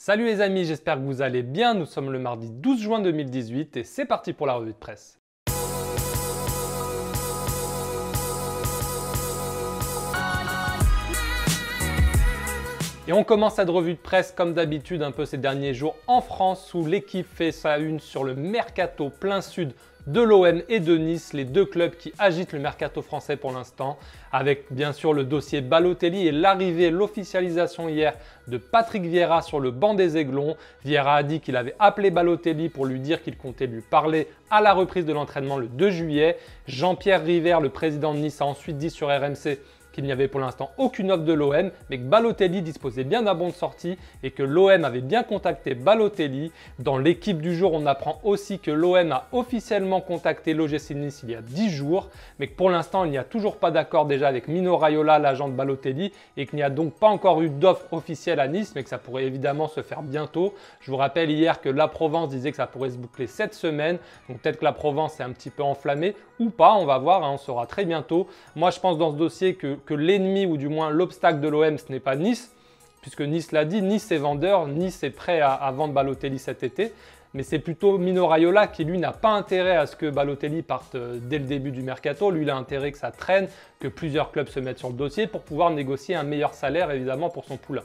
Salut les amis, j'espère que vous allez bien. Nous sommes le mardi 12 juin 2018 et c'est parti pour la revue de presse. Et on commence cette revue de presse comme d'habitude un peu ces derniers jours en France où l'équipe fait sa une sur le mercato plein sud de l'OM et de Nice, les deux clubs qui agitent le mercato français pour l'instant, avec bien sûr le dossier Balotelli et l'arrivée, l'officialisation hier de Patrick Vieira sur le banc des Aiglons. Vieira a dit qu'il avait appelé Balotelli pour lui dire qu'il comptait lui parler à la reprise de l'entraînement le 2 juillet. Jean-Pierre River, le président de Nice, a ensuite dit sur RMC qu'il n'y avait pour l'instant aucune offre de l'OM, mais que Balotelli disposait bien d'un bon de sortie et que l'OM avait bien contacté Balotelli. Dans l'équipe du jour, on apprend aussi que l'OM a officiellement contacté l'OGC Nice il y a 10 jours, mais que pour l'instant, il n'y a toujours pas d'accord déjà avec Mino Raiola, l'agent de Balotelli, et qu'il n'y a donc pas encore eu d'offre officielle à Nice, mais que ça pourrait évidemment se faire bientôt. Je vous rappelle hier que la Provence disait que ça pourrait se boucler cette semaine, donc peut-être que la Provence est un petit peu enflammée ou pas, on va voir, on saura très bientôt. Moi, je pense dans ce dossier que l'ennemi ou du moins l'obstacle de l'OM, ce n'est pas Nice, puisque Nice l'a dit, Nice est vendeur, Nice est prêt à vendre Balotelli cet été, mais c'est plutôt Mino Raiola qui lui n'a pas intérêt à ce que Balotelli parte dès le début du mercato. Lui, il a intérêt que ça traîne, que plusieurs clubs se mettent sur le dossier pour pouvoir négocier un meilleur salaire évidemment pour son poulain.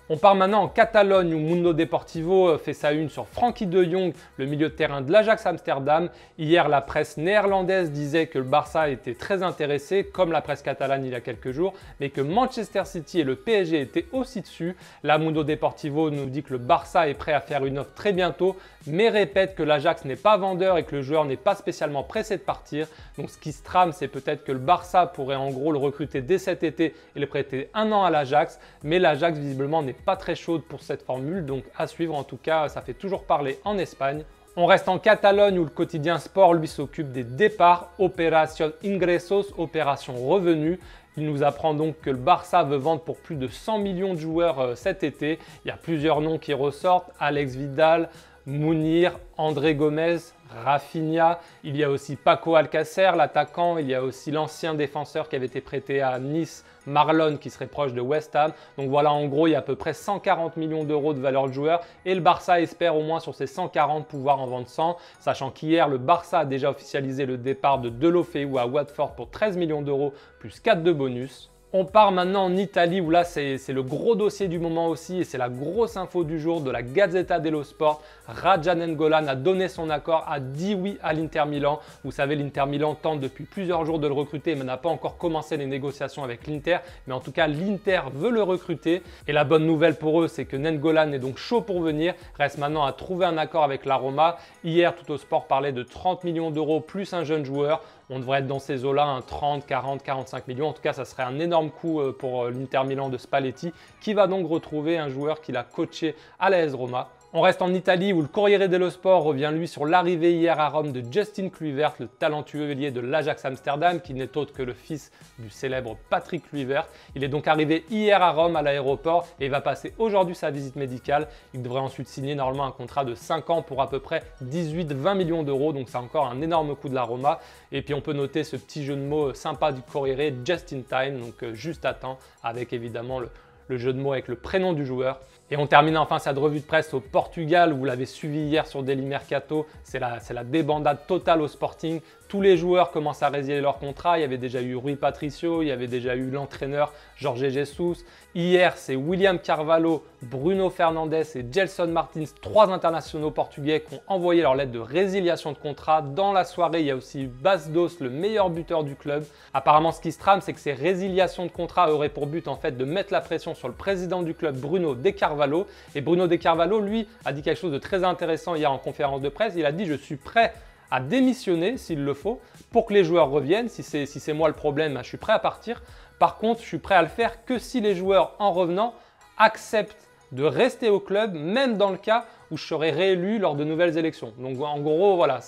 On part maintenant en Catalogne où Mundo Deportivo fait sa une sur Frenkie de Jong, le milieu de terrain de l'Ajax Amsterdam. Hier, la presse néerlandaise disait que le Barça était très intéressé, comme la presse catalane il y a quelques jours, mais que Manchester City et le PSG étaient aussi dessus. La Mundo Deportivo nous dit que le Barça est prêt à faire une offre très bientôt, mais répète que l'Ajax n'est pas vendeur et que le joueur n'est pas spécialement pressé de partir. Donc ce qui se trame, c'est peut-être que le Barça pourrait en gros le recruter dès cet été et le prêter 1 an à l'Ajax, mais l'Ajax visiblement n'est pas très chaude pour cette formule, donc à suivre. En tout cas, ça fait toujours parler en Espagne. On reste en Catalogne où le quotidien Sport lui s'occupe des départs, opération ingressos, opération revenus. Il nous apprend donc que le Barça veut vendre pour plus de 100 millions de joueurs cet été. Il y a plusieurs noms qui ressortent, Alex Vidal, Mounir, André Gomez, Rafinha, il y a aussi Paco Alcácer, l'attaquant, il y a aussi l'ancien défenseur qui avait été prêté à Nice, Marlon, qui serait proche de West Ham. Donc voilà, en gros, il y a à peu près 140 millions d'euros de valeur de joueur et le Barça espère au moins sur ces 140 pouvoir en vendre 100, sachant qu'hier, le Barça a déjà officialisé le départ de Deulofeu à Watford pour 13 millions d'euros plus 4 de bonus. On part maintenant en Italie où là c'est le gros dossier du moment aussi et c'est la grosse info du jour de la Gazzetta dello Sport. Radja Nainggolan a donné son accord, a dit oui à l'Inter Milan. Vous savez, l'Inter Milan tente depuis plusieurs jours de le recruter mais n'a pas encore commencé les négociations avec l'Inter. Mais en tout cas, l'Inter veut le recruter et la bonne nouvelle pour eux, c'est que Nainggolan est donc chaud pour venir. Reste maintenant à trouver un accord avec la Roma. Hier, Tuttosport parlait de 30 millions d'euros plus un jeune joueur. On devrait être dans ces eaux-là, un 30, 40, 45 millions. En tout cas, ça serait un énorme coup pour l'Inter Milan de Spalletti, qui va donc retrouver un joueur qu'il a coaché à l'AS Roma. On reste en Italie où le Corriere dello Sport revient lui sur l'arrivée hier à Rome de Justin Kluivert, le talentueux ailier de l'Ajax Amsterdam, qui n'est autre que le fils du célèbre Patrick Kluivert. Il est donc arrivé hier à Rome à l'aéroport et va passer aujourd'hui sa visite médicale. Il devrait ensuite signer normalement un contrat de 5 ans pour à peu près 18-20 millions d'euros, donc c'est encore un énorme coup de la Roma. Et puis on peut noter ce petit jeu de mots sympa du Corriere, Just in Time, donc juste à temps, avec évidemment le jeu de mots avec le prénom du joueur. Et on termine enfin cette revue de presse au Portugal, vous l'avez suivi hier sur Daily Mercato, c'est la débandade totale au Sporting. Tous les joueurs commencent à résilier leur contrat. Il y avait déjà eu Rui Patricio, il y avait déjà eu l'entraîneur Jorge Jesus. Hier, c'est William Carvalho, Bruno Fernandes et Gelson Martins, 3 internationaux portugais qui ont envoyé leur lettre de résiliation de contrat. Dans la soirée, il y a aussi Bas Dost, le meilleur buteur du club. Apparemment, ce qui se trame, c'est que ces résiliations de contrat auraient pour but en fait de mettre la pression sur le président du club, Bruno De Carvalho. Et Bruno De Carvalho, lui, a dit quelque chose de très intéressant hier en conférence de presse. Il a dit « Je suis prêt à démissionner s'il le faut pour que les joueurs reviennent. Si c'est moi le problème, je suis prêt à partir. Par contre, je suis prêt à le faire que si les joueurs, en revenant, acceptent de rester au club, même dans le cas où je serai réélu lors de nouvelles élections. » Donc en gros, voilà,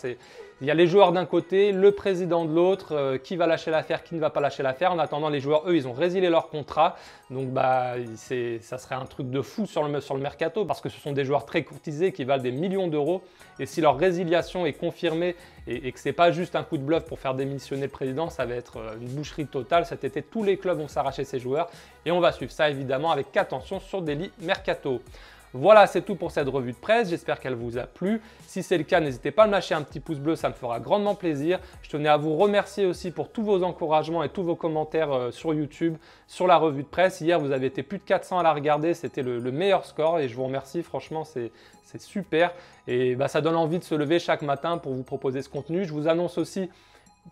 il y a les joueurs d'un côté, le président de l'autre, qui va lâcher l'affaire, qui ne va pas lâcher l'affaire. En attendant, les joueurs, eux, ils ont résilié leur contrat. Donc ça serait un truc de fou sur le mercato parce que ce sont des joueurs très courtisés qui valent des millions d'euros. Et si leur résiliation est confirmée et que ce n'est pas juste un coup de bluff pour faire démissionner le président, ça va être une boucherie totale. Cet été, tous les clubs vont s'arracher ces joueurs et on va suivre ça évidemment avec attention sur Daily Mercato. Voilà, c'est tout pour cette revue de presse. J'espère qu'elle vous a plu. Si c'est le cas, n'hésitez pas à me lâcher un petit pouce bleu, ça me fera grandement plaisir. Je tenais à vous remercier aussi pour tous vos encouragements et tous vos commentaires sur YouTube, sur la revue de presse. Hier, vous avez été plus de 400 à la regarder, c'était le meilleur score et je vous remercie, franchement, c'est super. Et ça donne envie de se lever chaque matin pour vous proposer ce contenu. Je vous annonce aussi,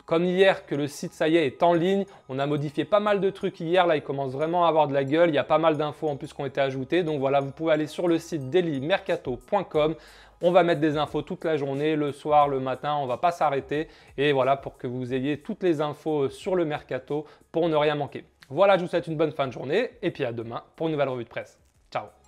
comme hier, que le site, ça y est en ligne. On a modifié pas mal de trucs hier. Là, il commence vraiment à avoir de la gueule. Il y a pas mal d'infos en plus qui ont été ajoutées. Donc voilà, vous pouvez aller sur le site dailymercato.com. On va mettre des infos toute la journée, le soir, le matin. On ne va pas s'arrêter. Et voilà, pour que vous ayez toutes les infos sur le mercato pour ne rien manquer. Voilà, je vous souhaite une bonne fin de journée. Et puis à demain pour une nouvelle revue de presse. Ciao!